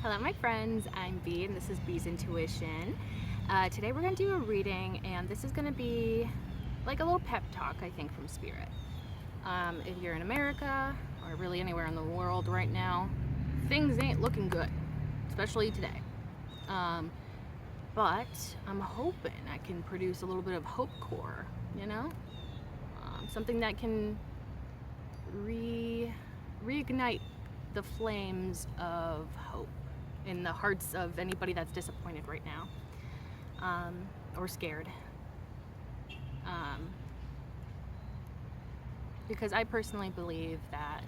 Hello my friends, I'm Bee and this is Bee's Intuition. Today we're going to do a reading and this is going to be like a little pep talk, I think, from Spirit. If you're in America or really anywhere in the world right now, things ain't looking good, especially today. But I'm hoping I can produce a little bit of hope core, you know? Something that can reignite the flames of hope in the hearts of anybody that's disappointed right now, or scared. Because I personally believe that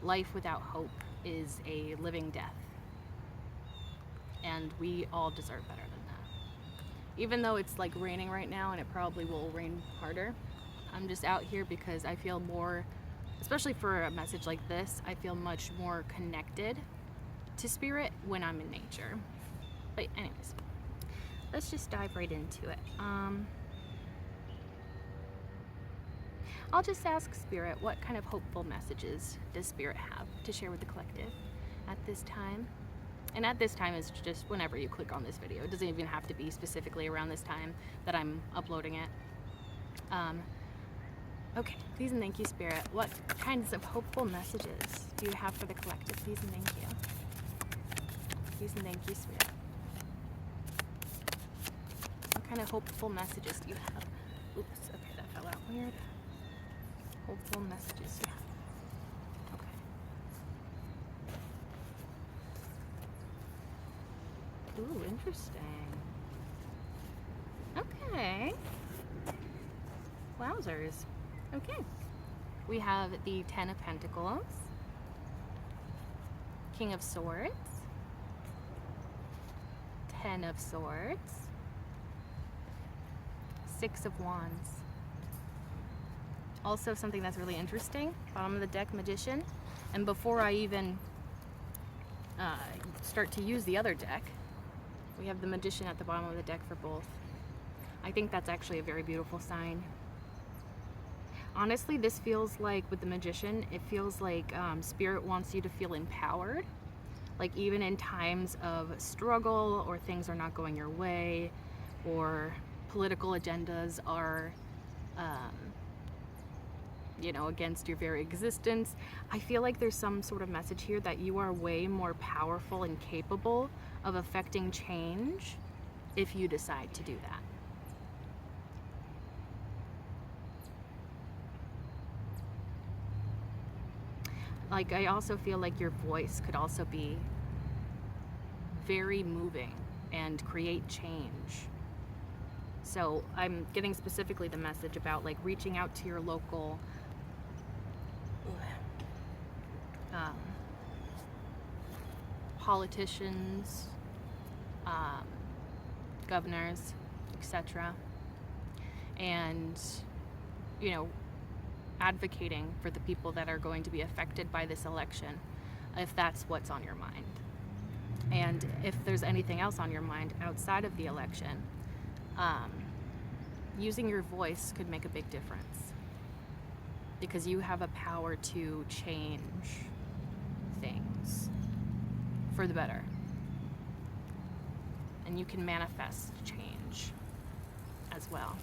life without hope is a living death, and we all deserve better than that. Even though it's like raining right now and it probably will rain harder, I'm just out here because I feel more, especially for a message like this, I feel much more connected to Spirit when I'm in nature. But anyways, let's just dive right into it. I'll just ask Spirit, what kind of hopeful messages does Spirit have to share with the collective at this time? And at this time is just whenever you click on this video. It doesn't even have to be specifically around this time that I'm uploading it. Okay, please and thank you, Spirit. What kinds of hopeful messages do you have for the collective? Please and thank you. Please and thank you, Spirit. What kind of hopeful messages do you have? Oops, okay, that fell out weird. Hopeful messages you have. Okay. Ooh, interesting. Okay. Wowzers. Okay. We have the Ten of Pentacles, King of Swords, Ten of Swords, Six of Wands. Also something that's really interesting, bottom of the deck, Magician. And before I even start to use the other deck, we have the Magician at the bottom of the deck for both. I think that's actually a very beautiful sign. Honestly, this feels like, with the Magician, it feels like Spirit wants you to feel empowered. Like even in times of struggle or things are not going your way or political agendas are, against your very existence, I feel like there's some sort of message here that you are way more powerful and capable of affecting change if you decide to do that. Like, I also feel like your voice could also be very moving and create change. So I'm getting specifically the message about like reaching out to your local politicians, governors, etc. And, advocating for the people that are going to be affected by this election, if that's what's on your mind. And if there's anything else on your mind outside of the election, using your voice could make a big difference, because you have a power to change things for the better. And you can manifest change as well.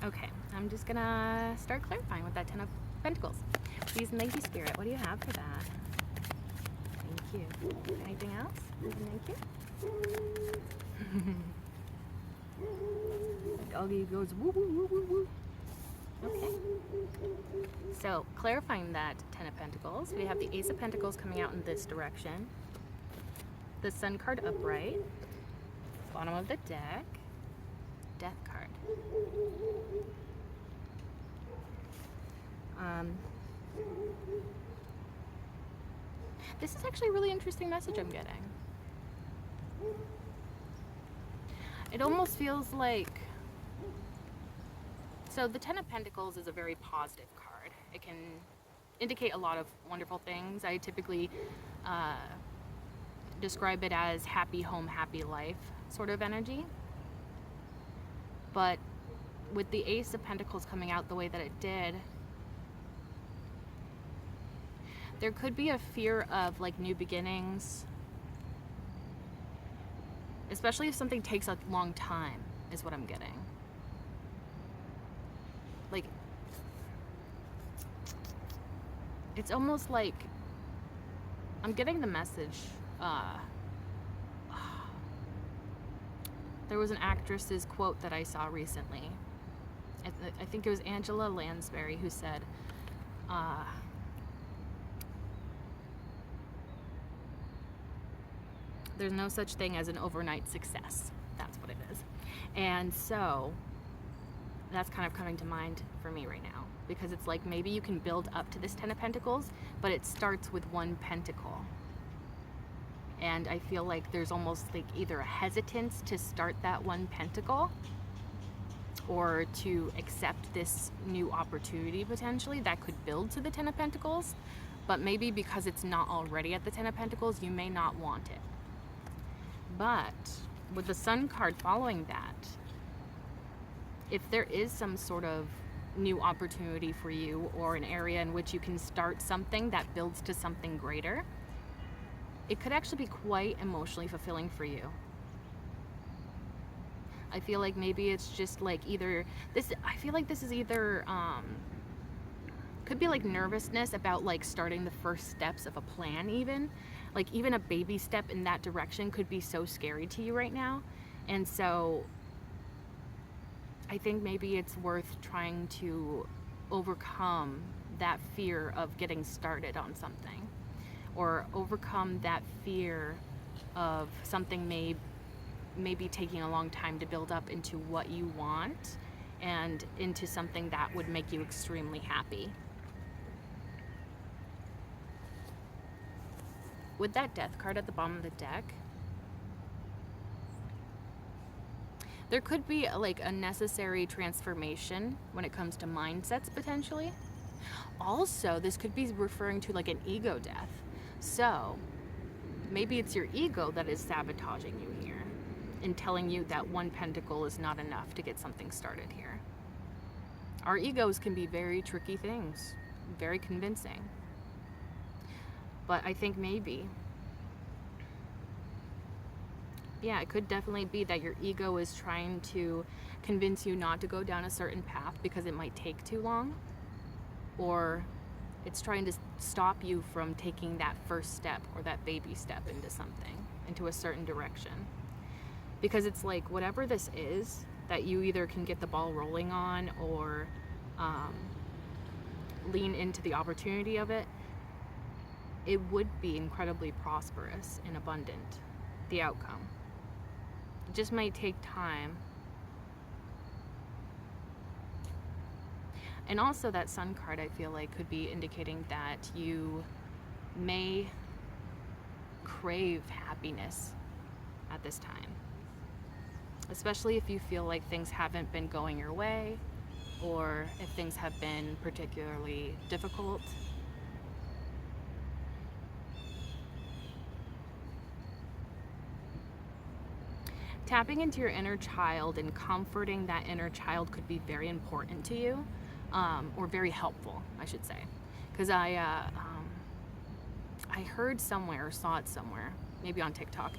Okay, I'm just gonna start clarifying with that Ten of Pentacles. Please and thank you, Spirit. What do you have for that? Thank you. Anything else? Please and thank you. Doggy goes woo woo woo woo woo. Okay. So, clarifying that Ten of Pentacles, we have the Ace of Pentacles coming out in this direction. The Sun card upright. Bottom of the deck. Death card. This is actually a really interesting message I'm getting. It almost feels like, so the Ten of Pentacles is a very positive card. It can indicate a lot of wonderful things. I typically describe it as happy home, happy life sort of energy. But with the Ace of Pentacles coming out the way that it did, There could be a fear of like new beginnings, especially if something takes a long time, is what I'm getting. Like, it's almost like I'm getting the message. There was an actress's quote that I saw recently. I think it was Angela Lansbury who said, there's no such thing as an overnight success. That's what it is. And so that's kind of coming to mind for me right now, because it's like maybe you can build up to this Ten of Pentacles, but it starts with one pentacle. And I feel like there's almost like either a hesitance to start that one pentacle or to accept this new opportunity potentially that could build to the Ten of Pentacles. But maybe because it's not already at the Ten of Pentacles, you may not want it. But with the Sun card following that, if there is some sort of new opportunity for you or an area in which you can start something that builds to something greater, it could actually be quite emotionally fulfilling for you. I feel like maybe it's just like either this, I feel like this is either, could be like nervousness about like starting the first steps of a plan even. Like even a baby step in that direction could be so scary to you right now. And so I think maybe it's worth trying to overcome that fear of getting started on something, or overcome that fear of something may be taking a long time to build up into what you want and into something that would make you extremely happy. With that Death card at the bottom of the deck, there could be like a necessary transformation when it comes to mindsets potentially. Also, this could be referring to like an ego death. So maybe it's your ego that is sabotaging you here and telling you that one pentacle is not enough to get something started here. Our egos can be very tricky things, very convincing. But I think maybe, yeah, it could definitely be that your ego is trying to convince you not to go down a certain path because it might take too long, or it's trying to stop you from taking that first step or that baby step into something, into a certain direction. Because it's like whatever this is that you either can get the ball rolling on or lean into the opportunity of it, it would be incredibly prosperous and abundant, the outcome. It just might take time. And also that Sun card, I feel like, could be indicating that you may crave happiness at this time. Especially if you feel like things haven't been going your way, or if things have been particularly difficult. Tapping into your inner child and comforting that inner child could be very important to you, or very helpful, I should say. Because I heard somewhere, or saw it somewhere, maybe on TikTok,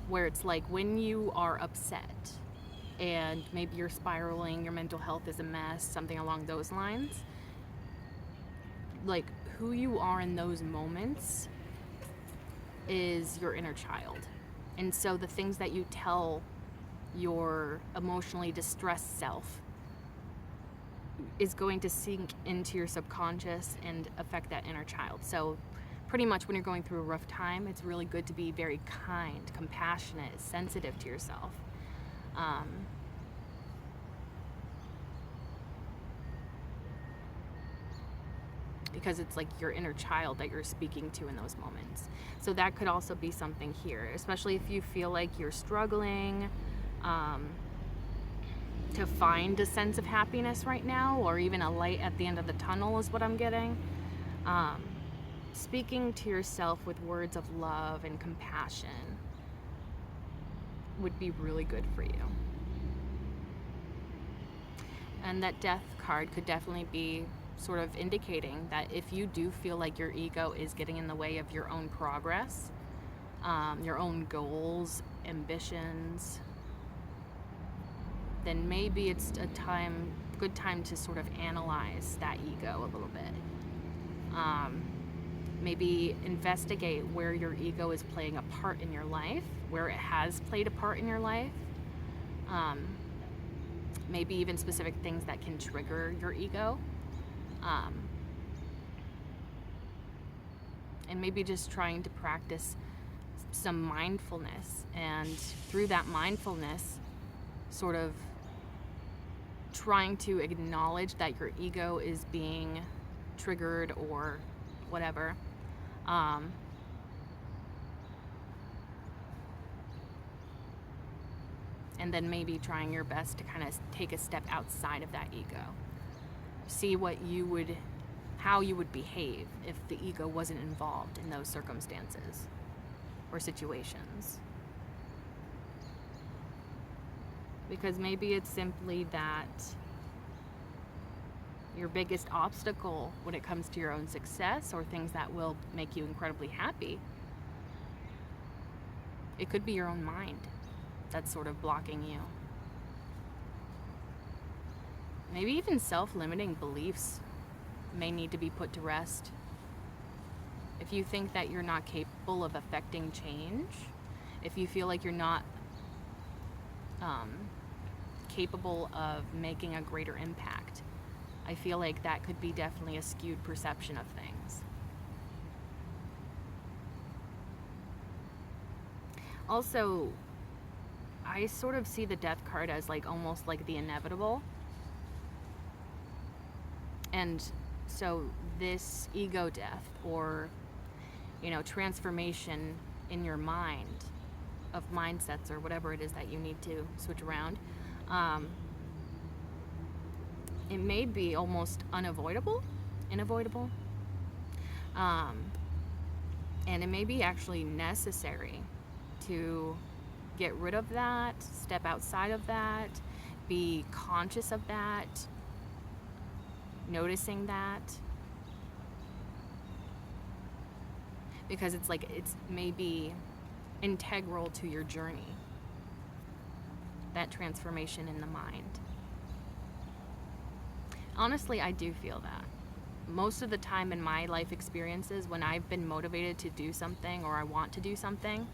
where it's like when you are upset and maybe you're spiraling, your mental health is a mess, something along those lines, like who you are in those moments is your inner child. And so the things that you tell your emotionally distressed self is going to sink into your subconscious and affect that inner child. So pretty much when you're going through a rough time, it's really good to be very kind, compassionate, sensitive to yourself. Because it's like your inner child that you're speaking to in those moments. So that could also be something here, especially if you feel like you're struggling to find a sense of happiness right now, or even a light at the end of the tunnel is what I'm getting. Speaking to yourself with words of love and compassion would be really good for you. And that Death card could definitely be sort of indicating that if you do feel like your ego is getting in the way of your own progress, your own goals, ambitions, then maybe it's a good time to sort of analyze that ego a little bit. Maybe investigate where your ego is playing a part in your life, where it has played a part in your life. Maybe even specific things that can trigger your ego. And maybe just trying to practice some mindfulness, and through that mindfulness, sort of trying to acknowledge that your ego is being triggered or whatever. And then maybe trying your best to kind of take a step outside of that ego. See how you would behave if the ego wasn't involved in those circumstances or situations. Because maybe it's simply that your biggest obstacle when it comes to your own success or things that will make you incredibly happy, it could be your own mind that's sort of blocking you. Maybe even self-limiting beliefs may need to be put to rest. If you think that you're not capable of affecting change, if you feel like you're not capable of making a greater impact, I feel like that could be definitely a skewed perception of things. Also, I sort of see the Death card as like almost like the inevitable. And so this ego death, or transformation in your mind of mindsets or whatever it is that you need to switch around, it may be almost inavoidable, and it may be actually necessary to get rid of that, step outside of that, be conscious of that, noticing that, because it's maybe integral to your journey, that transformation in the mind. Honestly, I do feel that. Most of the time in my life experiences, when I've been motivated to do something or I want to do something,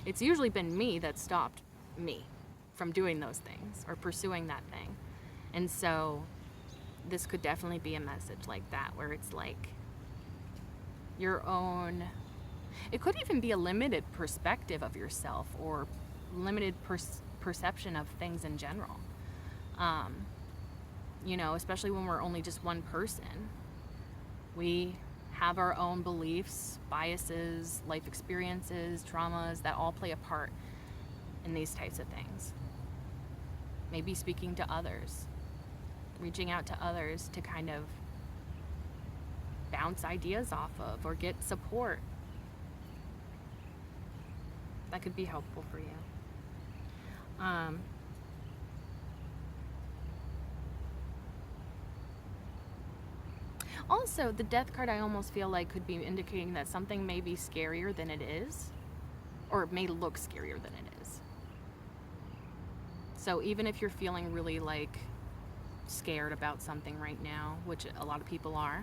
it's usually been me that stopped me from doing those things or pursuing that thing. And so this could definitely be a message like that, where it's like your own, it could even be a limited perspective of yourself or limited perception of things in general. Especially when we're only just one person. We have our own beliefs, biases, life experiences, traumas that all play a part in these types of things. Maybe speaking to others, reaching out to others to kind of bounce ideas off of or get support. That could be helpful for you. Also, the Death card, I almost feel like could be indicating that something may be scarier than it is, or it may look scarier than it is. So even if you're feeling really scared about something right now, which a lot of people are,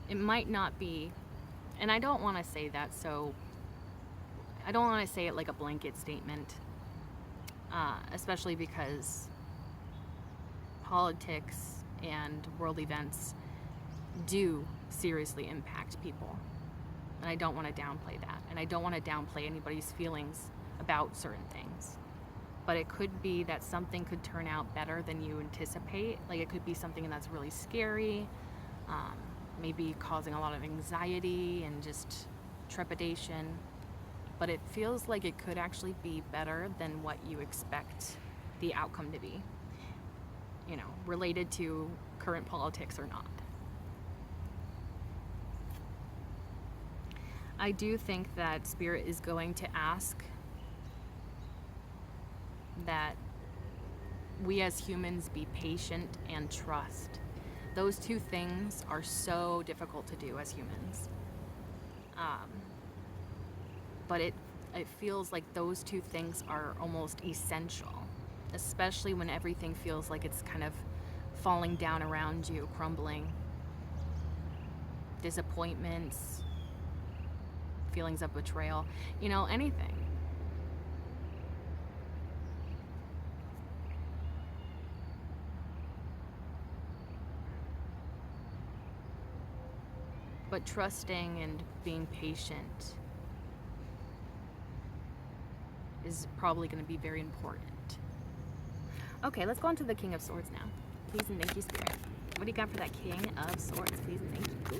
it might not be, and I don't want to say that, so I don't want to say it like a blanket statement, especially because politics and world events do seriously impact people. And I don't want to downplay that. And I don't want to downplay anybody's feelings about certain things. But it could be that something could turn out better than you anticipate. Like it could be something that's really scary, maybe causing a lot of anxiety and just trepidation. But it feels like it could actually be better than what you expect the outcome to be, related to current politics or not. I do think that Spirit is going to ask that we as humans be patient and trust. Those two things are so difficult to do as humans. But it feels like those two things are almost essential, especially when everything feels like it's kind of falling down around you, crumbling. Disappointments, feelings of betrayal, anything. But trusting and being patient is probably going to be very important. Okay, let's go on to the King of Swords now. Please and thank you, Spirit. What do you got for that King of Swords? Please and thank you.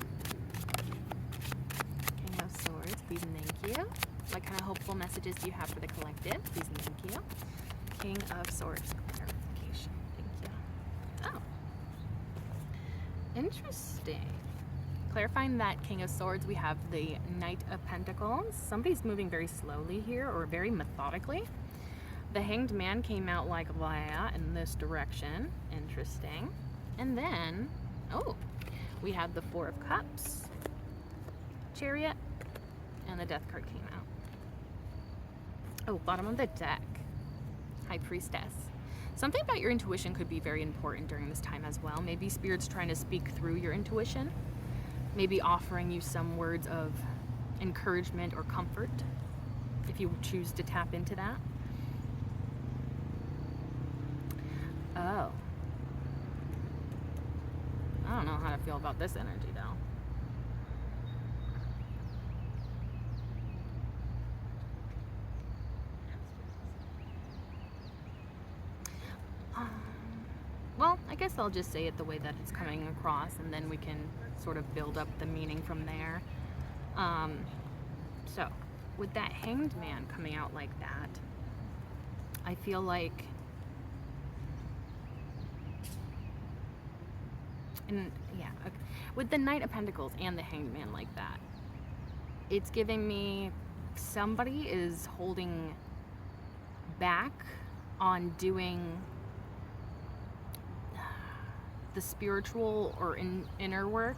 King of Swords, please and thank you. What kind of hopeful messages do you have for the collective? Please and thank you. King of Swords, clarification. Thank you. Oh. Interesting. Clarifying that King of Swords, we have the Knight of Pentacles. Somebody's moving very slowly here, or very methodically. The Hanged Man came out like that in this direction. Interesting. And then, we had the Four of Cups, Chariot, and the Death card came out. Oh, bottom of the deck, High Priestess. Something about your intuition could be very important during this time as well. Maybe Spirit's trying to speak through your intuition. Maybe offering you some words of encouragement or comfort, if you choose to tap into that. Oh. I don't know how to feel about this energy, though. Well, I guess I'll just say it the way that it's coming across, and then we can sort of build up the meaning from there. So, with that Hanged Man coming out like that, I feel like, with the Knight of Pentacles and the Hanged Man like that, it's giving me somebody is holding back on doing the spiritual or inner work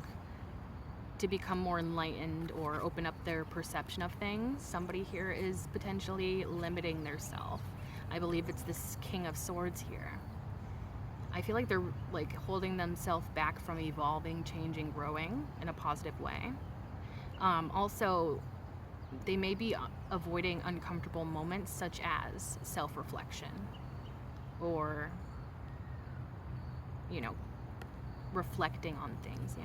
to become more enlightened or open up their perception of things. Somebody here is potentially limiting their self. I believe it's this King of Swords here. I feel like they're like holding themselves back from evolving, changing, growing in a positive way. Also, they may be avoiding uncomfortable moments such as self-reflection or, reflecting on things,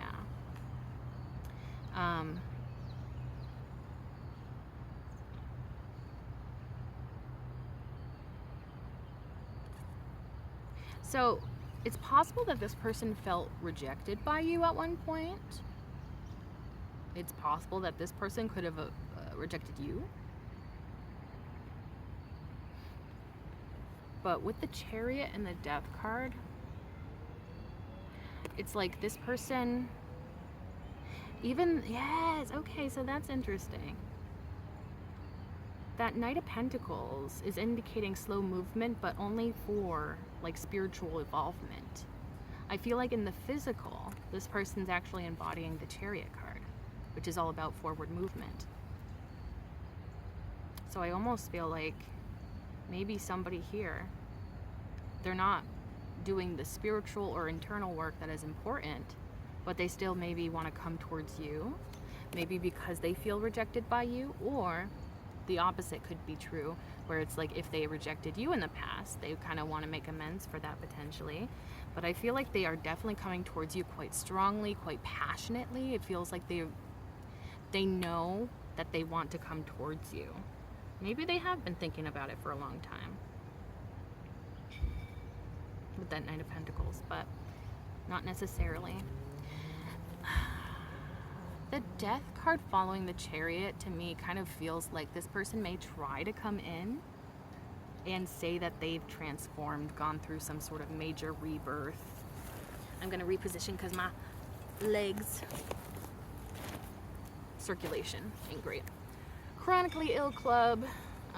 So it's possible that this person felt rejected by you at one point. It's possible that this person could have rejected you. But with the Chariot and the Death card, it's like this person, yes, okay, so that's interesting. That Knight of Pentacles is indicating slow movement, but only for like spiritual evolvement. I feel like in the physical, this person's actually embodying the Chariot card, which is all about forward movement. So I almost feel like maybe somebody here, they're not doing the spiritual or internal work that is important, but they still maybe want to come towards you, maybe because they feel rejected by you, or the opposite could be true, where it's like if they rejected you in the past, they kind of want to make amends for that potentially. But I feel like they are definitely coming towards you quite strongly, quite passionately. It feels like they know that they want to come towards you. Maybe they have been thinking about it for a long time with that Knight of Pentacles, but not necessarily. The Death card following the Chariot to me kind of feels like this person may try to come in and say that they've transformed, gone through some sort of major rebirth. I'm going to reposition because my legs, circulation ain't great. Chronically Ill Club.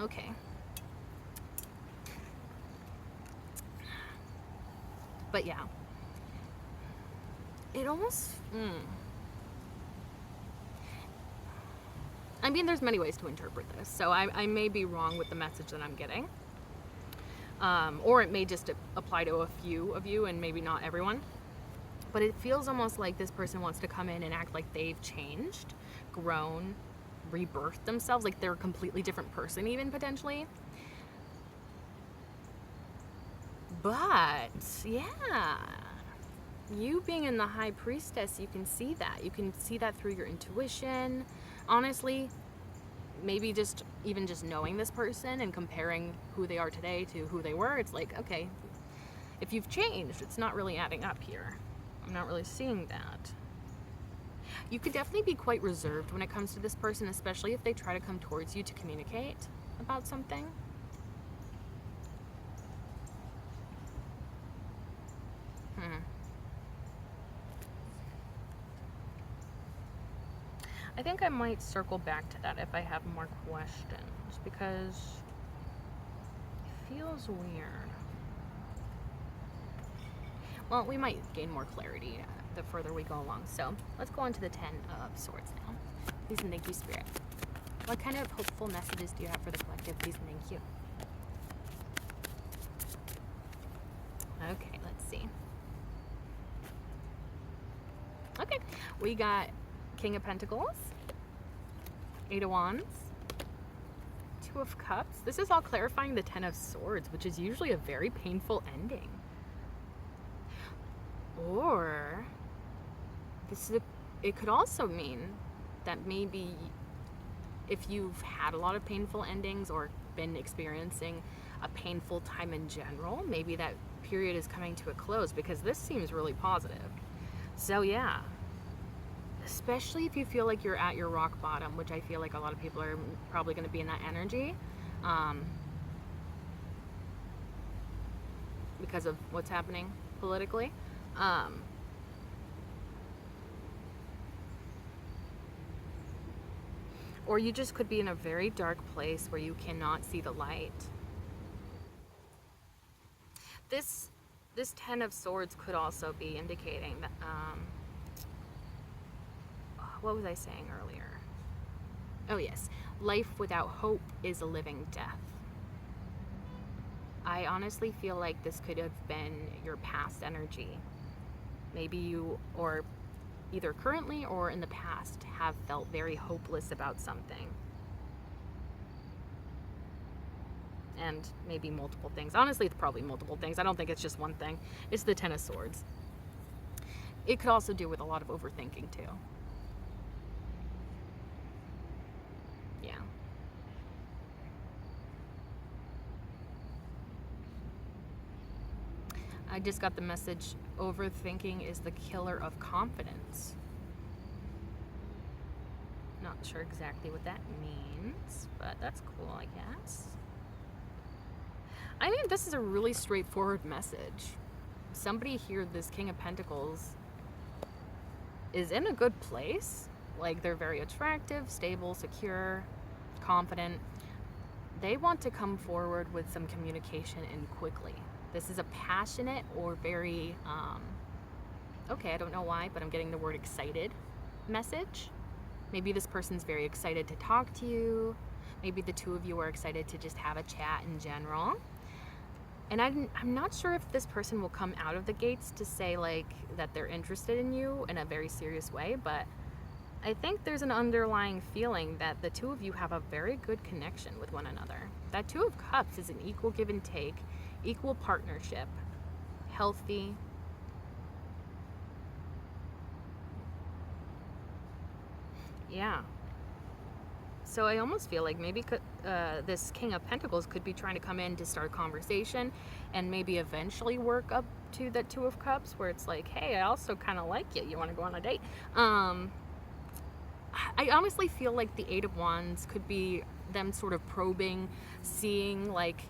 Okay. But yeah, it almost, I mean, there's many ways to interpret this, so I may be wrong with the message that I'm getting. Or it may just apply to a few of you and maybe not everyone. But it feels almost like this person wants to come in and act like they've changed, grown, rebirthed themselves, like they're a completely different person even potentially. But yeah, you being in the High Priestess, you can see that. You can see that through your intuition. Honestly, maybe just knowing this person and comparing who they are today to who they were, it's like, okay, if you've changed, it's not really adding up here. I'm not really seeing that. You could definitely be quite reserved when it comes to this person, especially if they try to come towards you to communicate about something. I think I might circle back to that if I have more questions, because it feels weird. Well, we might gain more clarity the further we go along. So let's go on to the 10 of Swords now. Please and thank you, Spirit. What kind of hopeful messages do you have for the collective? Please and thank you. Okay, let's see. Okay, we got King of Pentacles, 8 of Wands, 2 of Cups. This is all clarifying the 10 of Swords, which is usually a very painful ending. Or it could also mean that maybe if you've had a lot of painful endings or been experiencing a painful time in general, maybe that period is coming to a close, because this seems really positive. So yeah, especially if you feel like you're at your rock bottom, which I feel like a lot of people are probably going to be in that energy, because of what's happening politically. Or you just could be in a very dark place where you cannot see the light. This 10 of Swords could also be indicating that, what was I saying earlier? Oh yes, life without hope is a living death. I honestly feel like this could have been your past energy. Maybe you, or either currently or in the past, have felt very hopeless about something. And maybe multiple things. Honestly, it's probably multiple things. I don't think it's just one thing. It's the 10 of Swords. It could also do with a lot of overthinking too. Yeah. I just got the message, overthinking is the killer of confidence. Not sure exactly what that means, but that's cool, I guess. I mean, this is a really straightforward message. Somebody here, this King of Pentacles, is in a good place. Like, they're very attractive, stable, secure, confident. They want to come forward with some communication and quickly. This is a passionate or very, okay, I don't know why, but I'm getting the word excited message. Maybe this person's very excited to talk to you. Maybe the two of you are excited to just have a chat in general. And I'm not sure if this person will come out of the gates to say, like, that they're interested in you in a very serious way, but I think there's an underlying feeling that the two of you have a very good connection with one another. That 2 of Cups is an equal give and take, equal partnership, healthy. Yeah. So I almost feel like maybe this King of Pentacles could be trying to come in to start a conversation and maybe eventually work up to that 2 of Cups, where it's like, hey, I also kind of like you. You want to go on a date? I honestly feel like the 8 of Wands could be them sort of probing, seeing, like,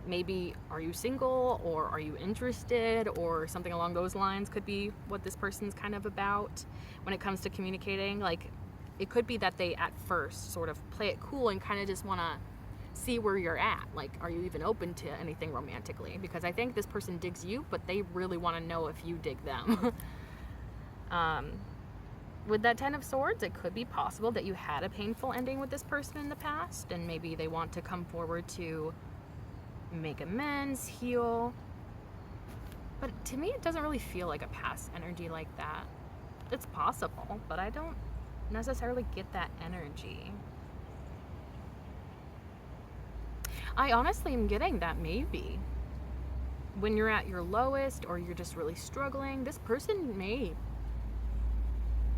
maybe are you single or are you interested, or something along those lines could be what this person's kind of about when it comes to communicating. Like, it could be that they at first sort of play it cool and kind of just want to see where you're at. Like, are you even open to anything romantically? Because I think this person digs you, but they really want to know if you dig them. With that Ten of Swords, it could be possible that you had a painful ending with this person in the past, and maybe they want to come forward to make amends, heal. But to me, it doesn't really feel like a past energy like that. It's possible, but I don't necessarily get that energy. I honestly am getting that maybe when you're at your lowest or you're just really struggling, this person may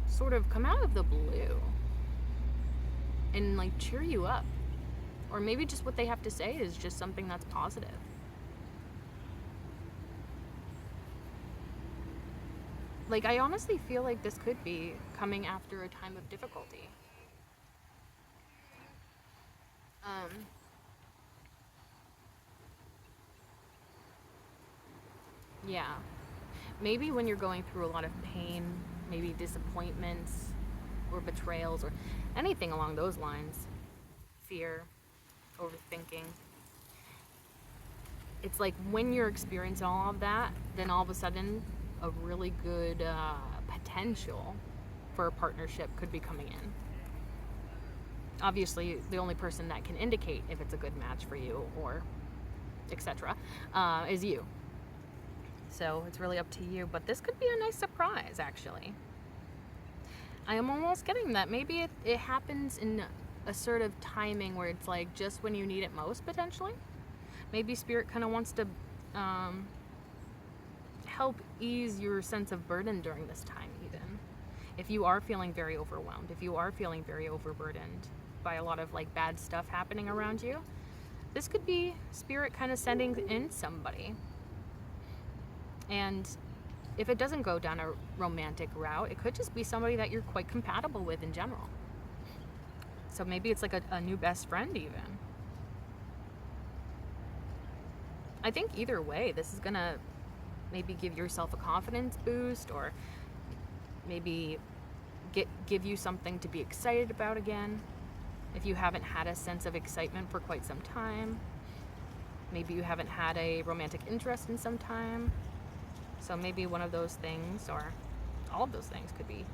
sort of come out of the blue and like cheer you up. Or maybe just what they have to say is just something that's positive. Like, I honestly feel like this could be coming after a time of difficulty. Yeah. Maybe when you're going through a lot of pain, maybe disappointments or betrayals or anything along those lines, fear, overthinking. It's like when you're experiencing all of that, then all of a sudden a really good potential for a partnership could be coming in. Obviously, the only person that can indicate if it's a good match for you or etc. Is you. So it's really up to you, but this could be a nice surprise, actually. I am almost getting that maybe it happens in a sort of timing where it's like just when you need it most, potentially. Maybe Spirit kind of wants to help ease your sense of burden during this time, even. If you are feeling very overwhelmed, if you are feeling very overburdened by a lot of like bad stuff happening around you, this could be Spirit kind of sending in somebody. And if it doesn't go down a romantic route, it could just be somebody that you're quite compatible with in general. So maybe it's like a new best friend even. I think either way, this is gonna maybe give yourself a confidence boost, or maybe give you something to be excited about again. If you haven't had a sense of excitement for quite some time, maybe you haven't had a romantic interest in some time. So maybe one of those things, or all of those things, could be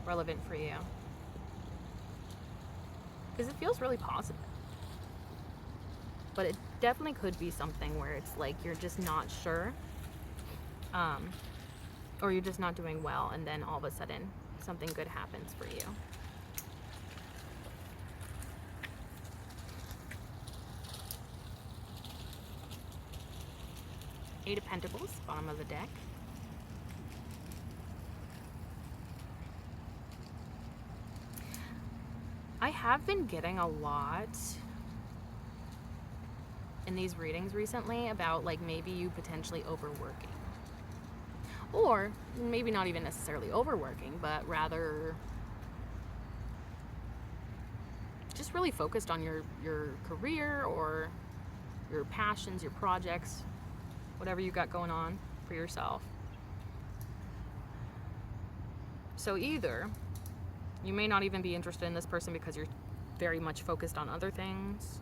relevant for you. Because it feels really positive. But it definitely could be something where it's like you're just not sure. Or you're just not doing well, and then all of a sudden something good happens for you. Eight of Pentacles, bottom of the deck. I have been getting a lot in these readings recently about like maybe you potentially overworking. Or maybe not even necessarily overworking, but rather just really focused on your career or your passions, your projects, whatever you got going on for yourself. So either you may not even be interested in this person because you're very much focused on other things.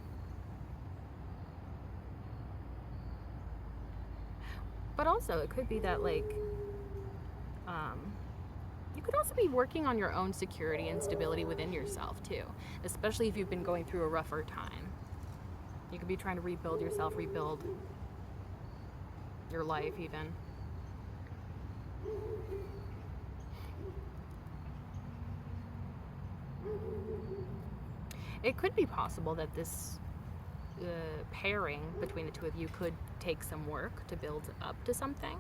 But also it could be that like you could also be working on your own security and stability within yourself too, especially if you've been going through a rougher time. You could be trying to rebuild yourself, rebuild your life even. It could be possible that this pairing between the two of you could take some work to build up to something.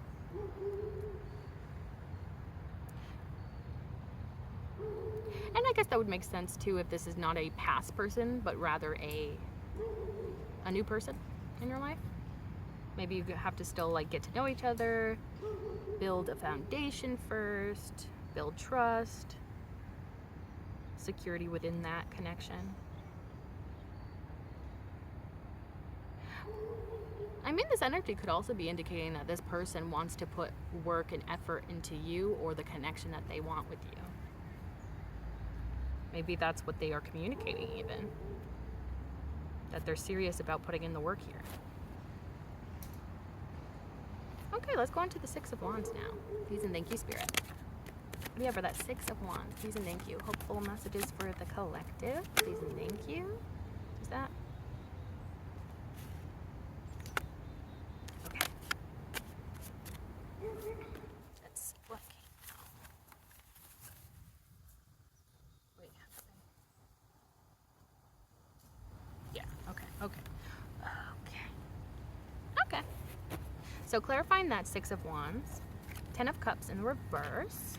And I guess that would make sense too if this is not a past person, but rather a new person in your life. Maybe you have to still like get to know each other, build a foundation first, build trust, security within that connection. I mean, this energy could also be indicating that this person wants to put work and effort into you or the connection that they want with you. Maybe that's what they are communicating even. that they're serious about putting in the work here. Okay, let's go on to the Six of Wands now. Please and thank you, Spirit. What do you have for that Six of Wands? Please and thank you. Hopeful messages for the collective. Please and thank you. Is that? Okay. Let's see what came out. Wait, yeah, okay. Okay. So clarifying that Six of Wands, 10 of Cups in reverse,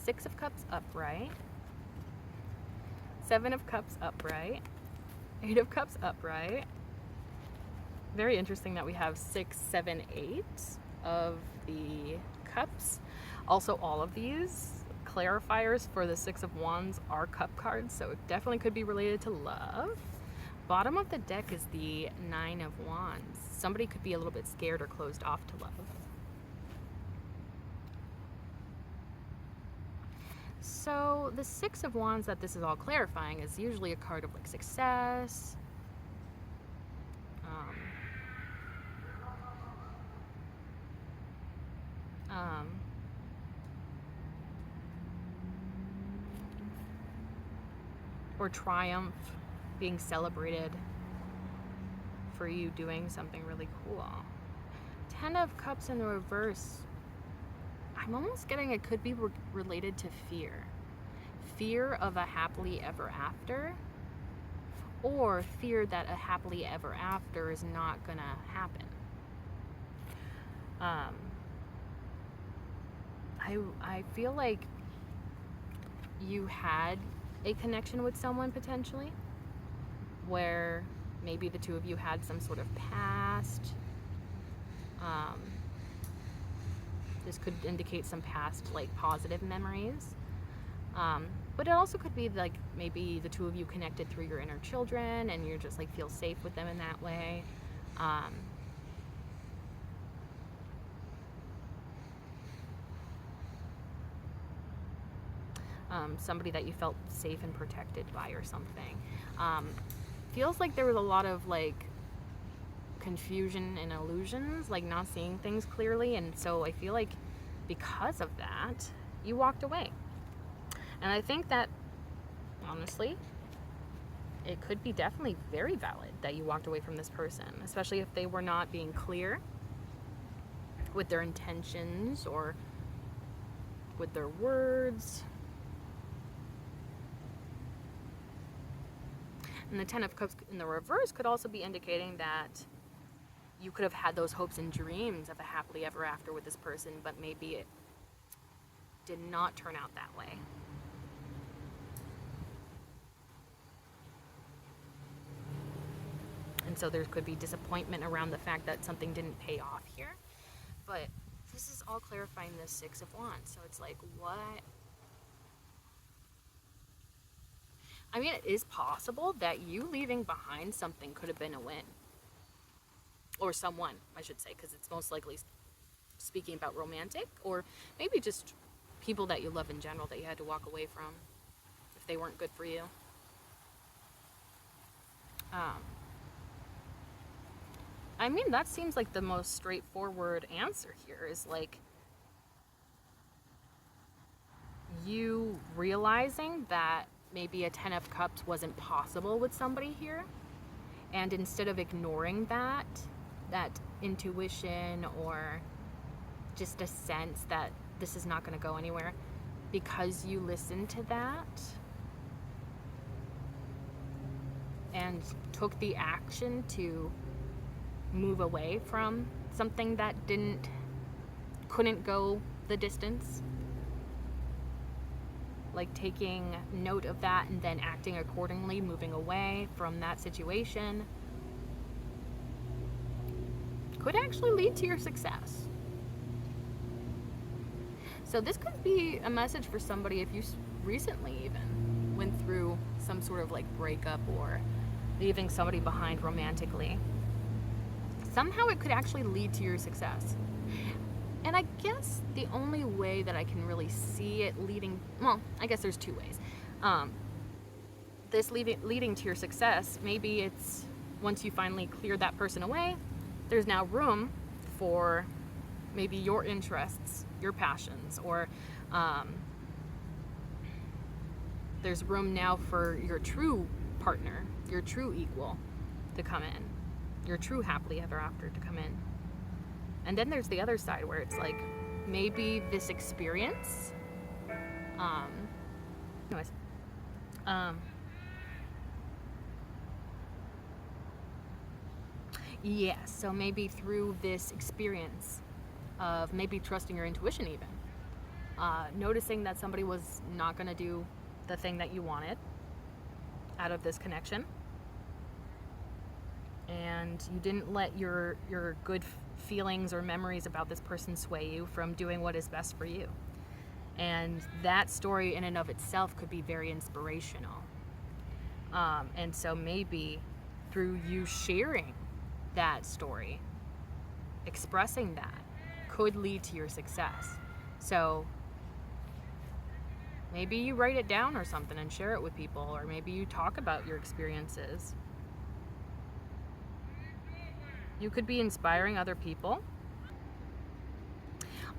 6 of Cups upright, 7 of Cups upright, 8 of Cups upright. Very interesting that we have 6, 7, 8 of the Cups. Also, all of these clarifiers for the Six of Wands are Cup cards, so it definitely could be related to love. Bottom of the deck is the Nine of Wands. Somebody could be a little bit scared or closed off to love. So the Six of Wands that this is all clarifying is usually a card of like success, or triumph, being celebrated for you doing something really cool. 10 of Cups in the reverse. I'm almost getting it could be related to fear. Fear of a happily ever after, or fear that a happily ever after is not gonna happen. I feel like you had a connection with someone potentially where maybe the two of you had some sort of past. This could indicate some past like positive memories, but it also could be like maybe the two of you connected through your inner children and you're just like feel safe with them in that way. Somebody that you felt safe and protected by or something. Feels like there was a lot of like confusion and illusions, like not seeing things clearly, and so I feel like because of that you walked away. And I think that honestly it could be definitely very valid that you walked away from this person, especially if they were not being clear with their intentions or with their words. And the 10 of Cups in the reverse could also be indicating that you could have had those hopes and dreams of a happily ever after with this person, but maybe it did not turn out that way. And so there could be disappointment around the fact that something didn't pay off here. But this is all clarifying the Six of Wands. So it's like, what? I mean, it is possible that you leaving behind something could have been a win. Or someone, I should say, because it's most likely speaking about romantic, or maybe just people that you love in general that you had to walk away from if they weren't good for you. I mean, that seems like the most straightforward answer here is like you realizing that maybe a 10 of Cups wasn't possible with somebody here, and instead of ignoring that intuition or just a sense that this is not going to go anywhere, because you listened to that and took the action to move away from something that couldn't go the distance, like taking note of that and then acting accordingly, moving away from that situation, could actually lead to your success. So this could be a message for somebody if you recently even went through some sort of like breakup or leaving somebody behind romantically. Somehow it could actually lead to your success. And I guess the only way that I can really see it leading, well, I guess there's two ways. this leading to your success, maybe it's once you finally clear that person away, there's now room for maybe your interests, your passions, or there's room now for your true partner, your true equal to come in, your true happily ever after to come in. And then there's the other side where it's like, maybe this experience, anyways, yeah, so maybe through this experience of maybe trusting your intuition even, noticing that somebody was not going to do the thing that you wanted out of this connection, and you didn't let your good feelings or memories about this person sway you from doing what is best for you. And that story in and of itself could be very inspirational. And so maybe through you sharing that story, expressing that, could lead to your success. So maybe you write it down or something and share it with people, or maybe you talk about your experiences. You could be inspiring other people.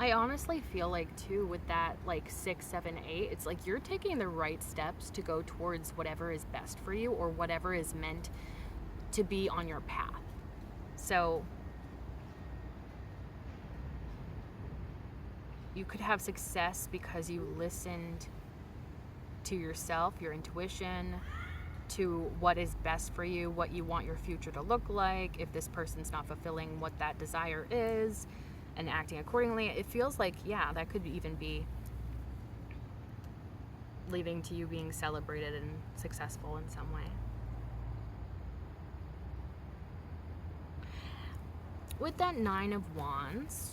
I honestly feel like too, with that like 6, 7, 8, it's like you're taking the right steps to go towards whatever is best for you or whatever is meant to be on your path. So you could have success because you listened to yourself, your intuition, to what is best for you, what you want your future to look like, if this person's not fulfilling what that desire is, and acting accordingly. It feels like, yeah, that could even be leading to you being celebrated and successful in some way. With that 9 of Wands,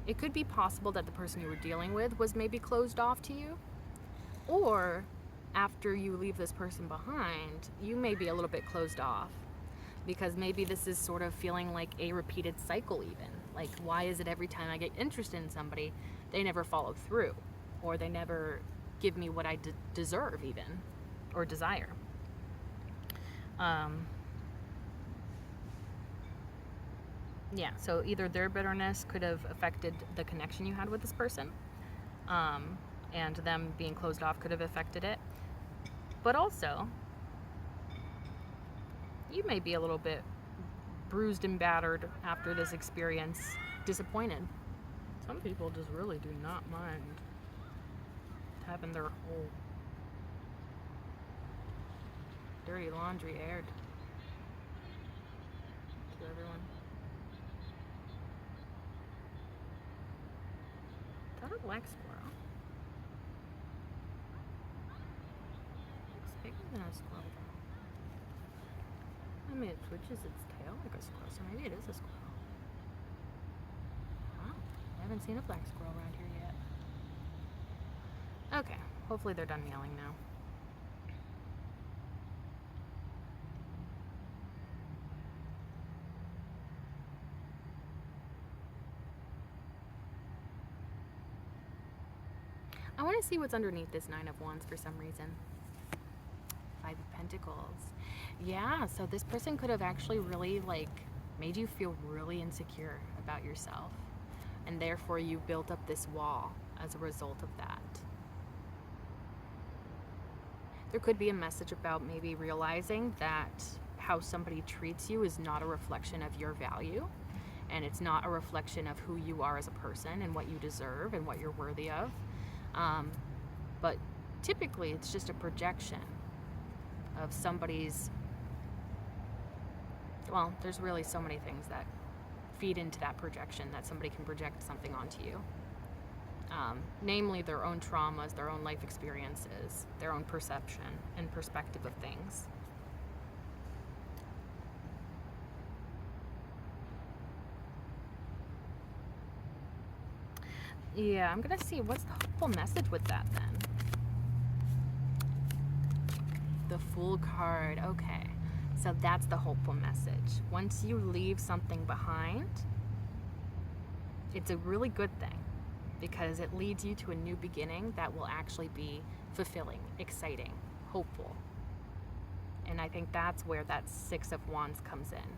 it could be possible that the person you were dealing with was maybe closed off to you, or after you leave this person behind, you may be a little bit closed off, because maybe this is sort of feeling like a repeated cycle even. Like, why is it every time I get interested in somebody, they never follow through, or they never give me what I deserve even, or desire? Yeah, so either their bitterness could have affected the connection you had with this person, and them being closed off could have affected it. But also, you may be a little bit bruised and battered after this experience, disappointed. Some people just really do not mind having their whole dirty laundry aired to everyone. Is that a black squirrel? It's bigger than a squirrel though. I mean, it twitches its tail like a squirrel, so maybe it is a squirrel. Wow, I haven't seen a black squirrel around here yet. Okay, hopefully they're done meowing now. I want to see what's underneath this 9 of Wands for some reason. 5 of Pentacles. Yeah, so this person could have actually really made you feel really insecure about yourself, and therefore you built up this wall as a result of that. There could be a message about maybe realizing that how somebody treats you is not a reflection of your value, and it's not a reflection of who you are as a person and what you deserve and what you're worthy of. But typically it's just a projection of somebody's, well, there's really so many things that feed into that projection, that somebody can project something onto you. Namely their own traumas, their own life experiences, their own perception and perspective of things. Yeah, I'm gonna see what's the hopeful message with that then. The Fool card. Okay, so that's the hopeful message. Once you leave something behind, it's a really good thing, because it leads you to a new beginning that will actually be fulfilling, exciting, hopeful. And I think that's where that Six of Wands comes in.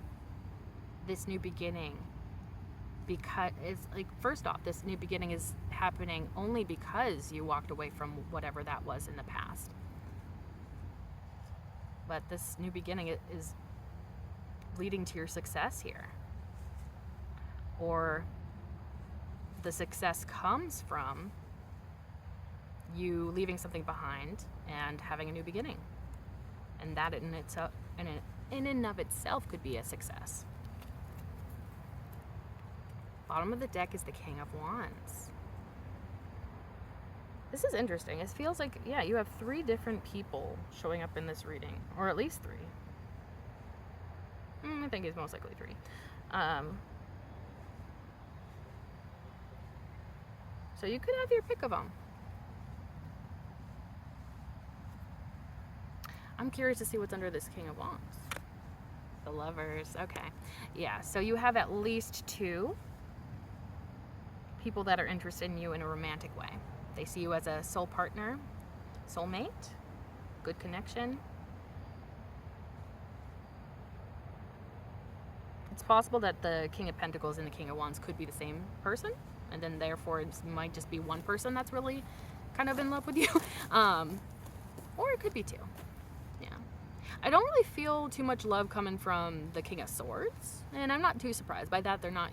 This new beginning, because it's like, first off, this new beginning is happening only because you walked away from whatever that was in the past. But this new beginning is leading to your success here. Or the success comes from you leaving something behind and having a new beginning. And that in and of itself could be a success. Bottom of the deck is the King of Wands. This is interesting. It feels like, yeah, you have 3 different people showing up in this reading, or at least 3. I think it's most likely 3. So you could have your pick of them. I'm curious to see what's under this King of Wands. The Lovers. Okay. Yeah, so you have at least 2 people that are interested in you in a romantic way. They see you as a soul partner, soulmate, good connection. It's possible that the King of Pentacles and the King of Wands could be the same person, and then therefore it might just be one person that's really kind of in love with you. Or it could be 2. Yeah. I don't really feel too much love coming from the King of Swords, and I'm not too surprised by that. They're not,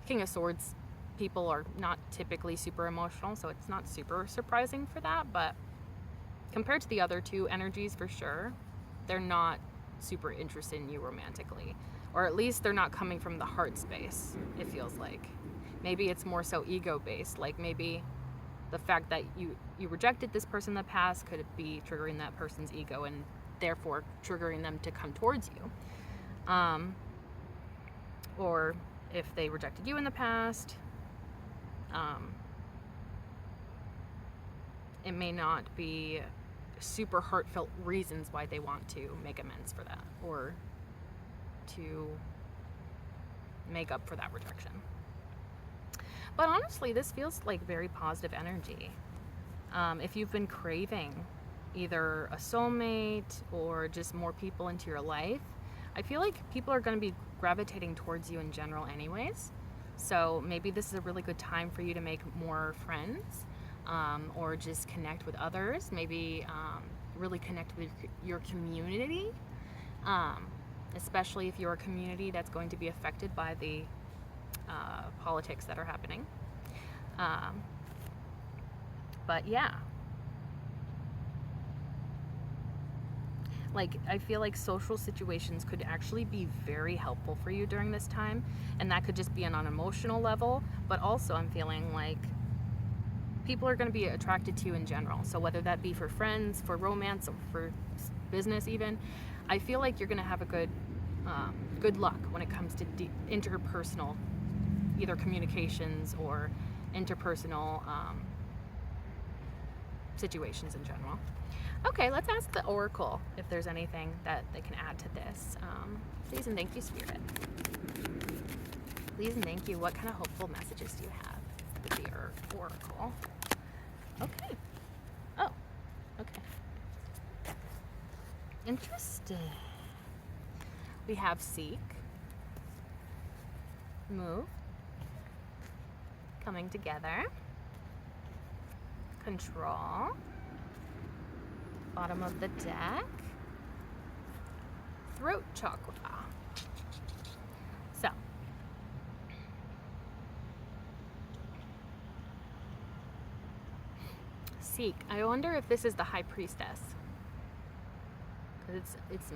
King of Swords people are not typically super emotional, so it's not super surprising for that, but compared to the other 2 energies, for sure, they're not super interested in you romantically, or at least they're not coming from the heart space, it feels like. Maybe it's more so ego based, like maybe the fact that you rejected this person in the past could be triggering that person's ego and therefore triggering them to come towards you. Or if they rejected you in the past, it may not be super heartfelt reasons why they want to make amends for that or to make up for that rejection. But honestly, this feels like very positive energy. If you've been craving either a soulmate or just more people into your life, I feel like people are going to be gravitating towards you in general anyways. So maybe this is a really good time for you to make more friends, or just connect with others. Maybe really connect with your community, especially if you're a community that's going to be affected by the politics that are happening. But yeah. Like, I feel like social situations could actually be very helpful for you during this time. And that could just be on an emotional level. But also I'm feeling like people are going to be attracted to you in general. So whether that be for friends, for romance, or for business even, I feel like you're going to have a good luck when it comes to interpersonal, either communications or interpersonal situations in general. Okay, let's ask the Oracle if there's anything that they can add to this. Please and thank you, Spirit. Please and thank you. What kind of hopeful messages do you have with the Oracle? Okay. Oh, okay. Interesting. We have Seek, Move, Coming Together, Control, bottom of the deck, Throat Chakra. So, Seek. I wonder if this is the High Priestess, because it's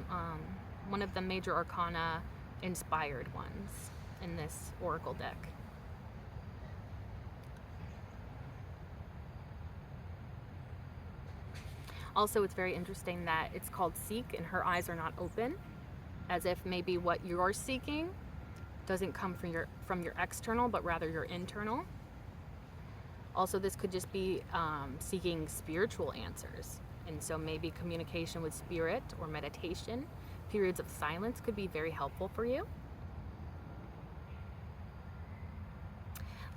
one of the major arcana inspired ones in this Oracle deck. Also, it's very interesting that it's called Seek and her eyes are not open, as if maybe what you're seeking doesn't come from your external, but rather your internal. Also, this could just be seeking spiritual answers. And so maybe communication with spirit or meditation, periods of silence could be very helpful for you.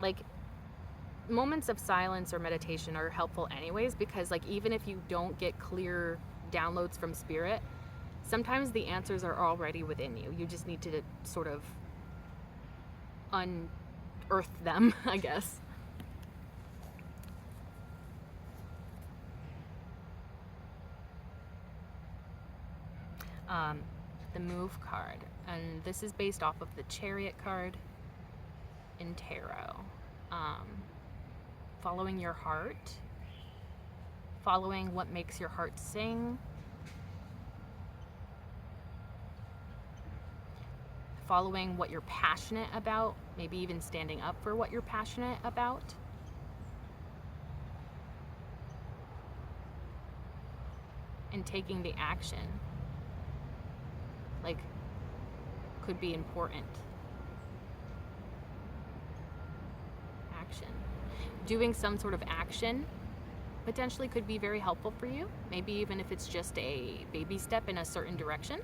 Like, moments of silence or meditation are helpful anyways, because like even if you don't get clear downloads from spirit, sometimes the answers are already within you. You just need to sort of unearth them, I guess. The Move card, and this is based off of the Chariot card in tarot. Following your heart, following what makes your heart sing, following what you're passionate about, maybe even standing up for what you're passionate about. And taking the action, like, could be important. Action. Doing some sort of action potentially could be very helpful for you. Maybe even if it's just a baby step in a certain direction.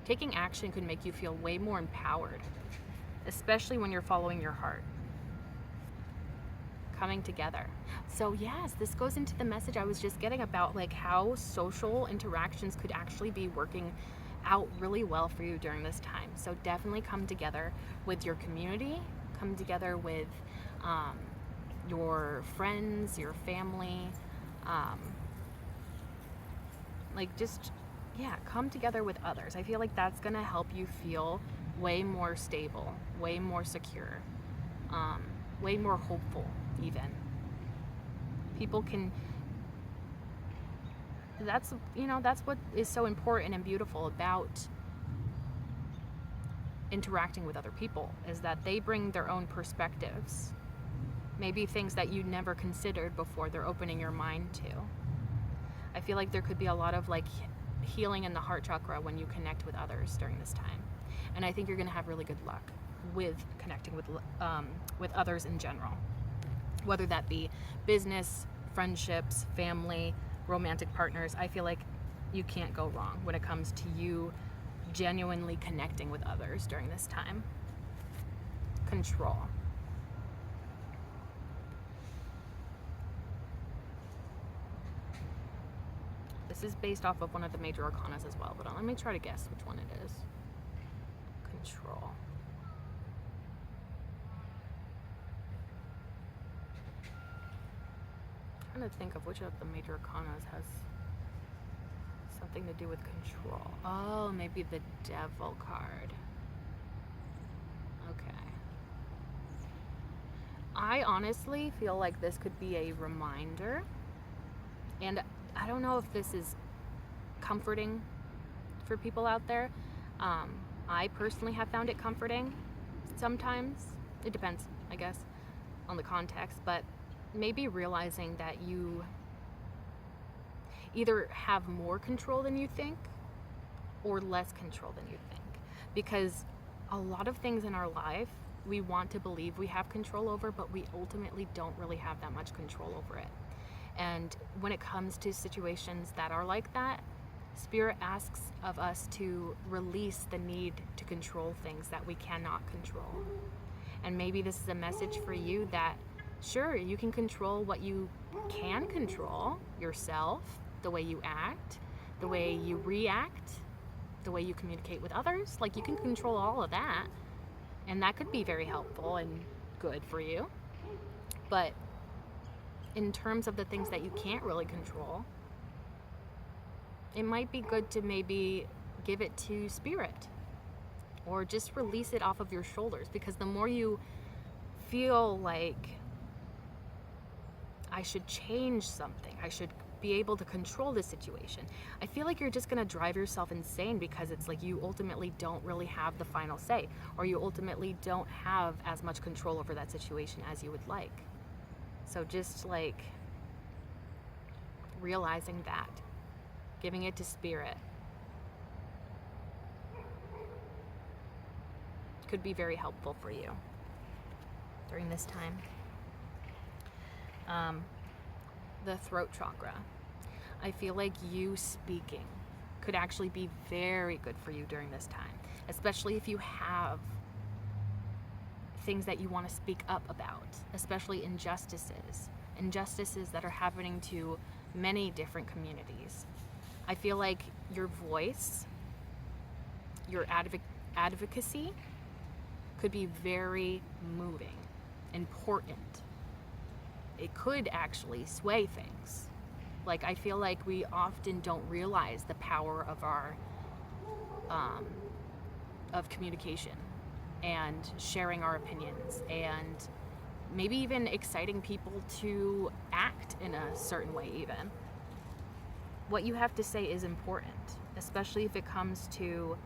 Taking action could make you feel way more empowered, especially when you're following your heart. Coming together. So yes, this goes into the message I was just getting about, like, how social interactions could actually be working out really well for you during this time. So definitely come together with your community, come together with your friends, your family, come together with others. I feel like that's gonna help you feel way more stable, way more secure, way more hopeful even. People can, that's what is so important and beautiful about interacting with other people, is that they bring their own perspectives, maybe things that you never considered before they're opening your mind to. I feel like there could be a lot of, like, healing in the heart chakra when you connect with others during this time, and I think you're going to have really good luck with connecting with others in general, whether that be business, friendships, family, romantic partners. I feel like you can't go wrong when it comes to you genuinely connecting with others during this time. Control. This is based off of one of the major arcanas as well, but let me try to guess which one it is. Control. I'm trying to think of which of the major arcanas has something to do with control. Oh, maybe the Devil card. Okay. I honestly feel like this could be a reminder, and I don't know if this is comforting for people out there. I personally have found it comforting sometimes. It depends, I guess, on the context, but maybe realizing that you either have more control than you think or less control than you think. Because a lot of things in our life we want to believe we have control over, but we ultimately don't really have that much control over it. And when it comes to situations that are like that, Spirit asks of us to release the need to control things that we cannot control. And maybe this is a message for you that, sure, you can control what you can control, yourself, the way you act, the way you react, the way you communicate with others. Like, you can control all of that, and that could be very helpful and good for you. But in terms of the things that you can't really control, it might be good to maybe give it to Spirit, or just release it off of your shoulders, because the more you feel like, I should change something, I should be able to control this situation, I feel like you're just going to drive yourself insane, because it's like you ultimately don't really have the final say, or you ultimately don't have as much control over that situation as you would like. So just like realizing that, giving it to Spirit, could be very helpful for you during this time. The throat chakra. I feel like you speaking could actually be very good for you during this time, especially if you have things that you want to speak up about, especially injustices that are happening to many different communities. I feel like your voice, your advocacy could be very moving, important. It could actually sway things. Like, I feel like we often don't realize the power of our of communication and sharing our opinions, and maybe even exciting people to act in a certain way. Even what you have to say is important, especially if it comes to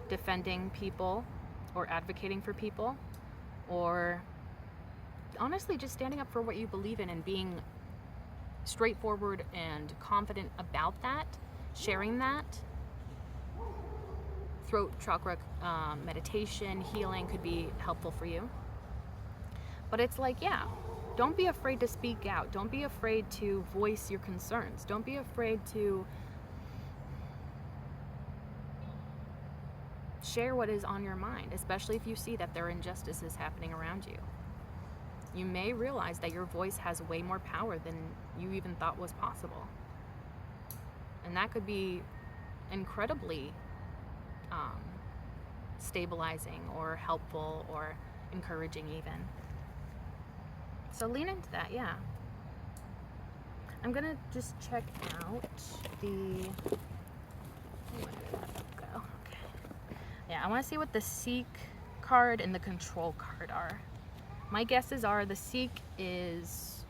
defending people or advocating for people, or honestly just standing up for what you believe in and being straightforward and confident about that. Sharing that. Throat chakra meditation, healing could be helpful for you. But it's like, yeah, don't be afraid to speak out. Don't be afraid to voice your concerns. Don't be afraid to share what is on your mind, especially if you see that there are injustices happening around you. You may realize that your voice has way more power than you even thought was possible. And that could be incredibly stabilizing or helpful or encouraging even. So lean into that, yeah. I'm gonna just check out the... Where did that go? Okay. Yeah, I want to see what the Seek card and the Control card are. My guesses are the Seek is...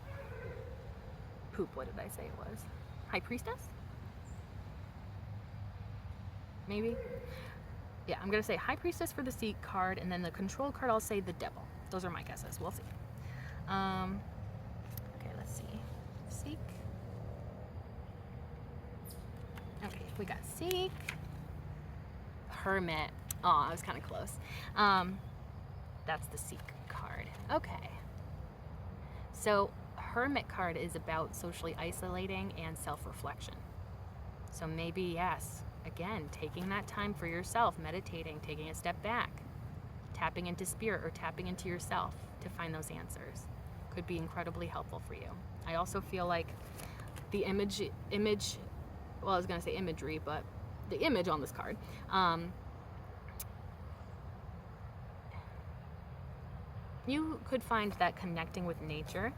Poop, what did I say it was? High Priestess? Maybe? Yeah, I'm going to say High Priestess for the Seek card, and then the Control card, I'll say the Devil. Those are my guesses. We'll see. Okay, let's see. Seek. Okay, we got Seek. Hermit. Oh, I was kind of close. That's the Seek card. Okay. So, Hermit card is about socially isolating and self-reflection. So maybe, yes, again, taking that time for yourself, meditating, taking a step back, tapping into spirit or tapping into yourself to find those answers could be incredibly helpful for you. I also feel like the image, well, I was going to say imagery, but the image on this card, you could find that connecting with nature,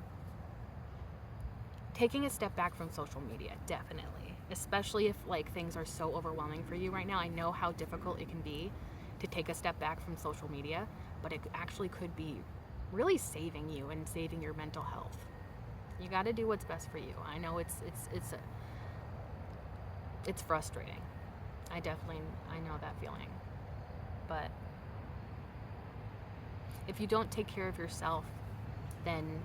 taking a step back from social media, definitely, especially if like things are so overwhelming for you right now. I know how difficult it can be to take a step back from social media, but it actually could be really saving you and saving your mental health. You got to do what's best for you. I know it's frustrating. I know that feeling. But if you don't take care of yourself, then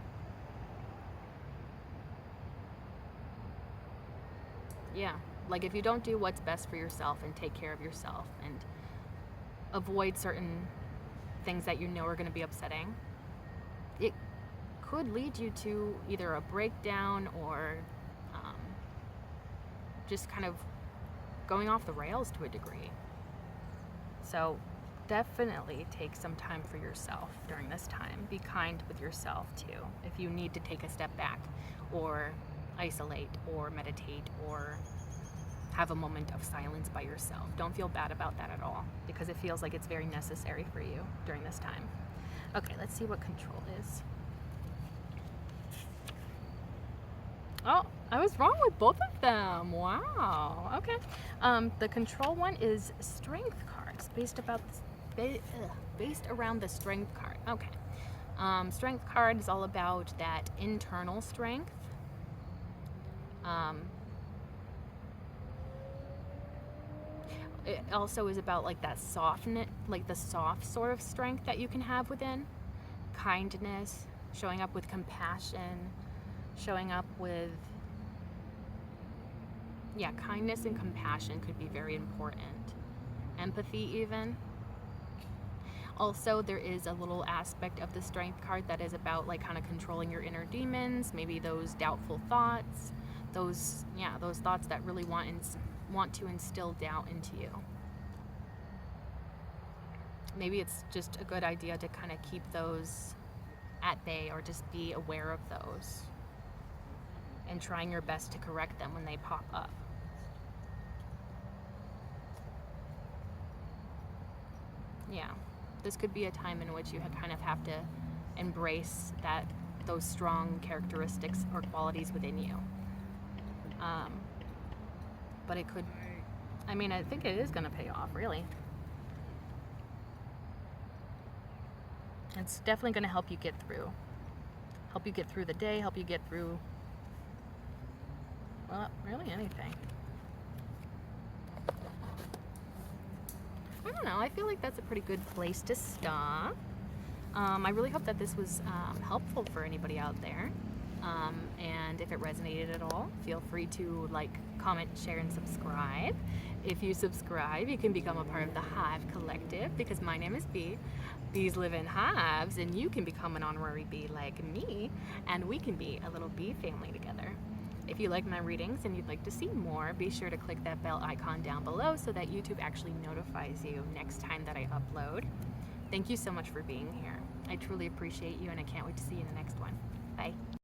yeah, like if you don't do what's best for yourself and take care of yourself and avoid certain things that you know are going to be upsetting, it could lead you to either a breakdown or just kind of going off the rails to a degree. So definitely take some time for yourself during this time. Be kind with yourself too. If you need to take a step back or isolate or meditate or have a moment of silence by yourself, don't feel bad about that at all, because it feels like it's very necessary for you during this time. Okay, let's see what Control is. Oh, I was wrong with both of them. Wow. Okay. The Control one is Strength cards, based around the Strength card. Okay. Strength card is all about that internal strength. It also is about like that softness, like the soft sort of strength that you can have within. Kindness, showing up with compassion, showing up with, yeah, kindness and compassion could be very important. Empathy even. Also, there is a little aspect of the Strength card that is about like kind of controlling your inner demons, maybe those doubtful thoughts, those thoughts that really want to instill doubt into you. Maybe it's just a good idea to kind of keep those at bay or just be aware of those and trying your best to correct them when they pop up. This could be a time in which you kind of have to embrace those strong characteristics or qualities within you. But it could, I mean, I think it is going to pay off, really. It's definitely going to help you get through the day, help you get through, well, really anything. I don't know, I feel like that's a pretty good place to stop. I really hope that this was helpful for anybody out there. And if it resonated at all, feel free to like, comment, share, and subscribe. If you subscribe, you can become a part of the Hive Collective, because my name is Bee. Bees live in hives, and you can become an honorary bee like me, and we can be a little bee family together. If you like my readings and you'd like to see more, be sure to click that bell icon down below so that YouTube actually notifies you next time that I upload. Thank you so much for being here. I truly appreciate you, and I can't wait to see you in the next one. Bye.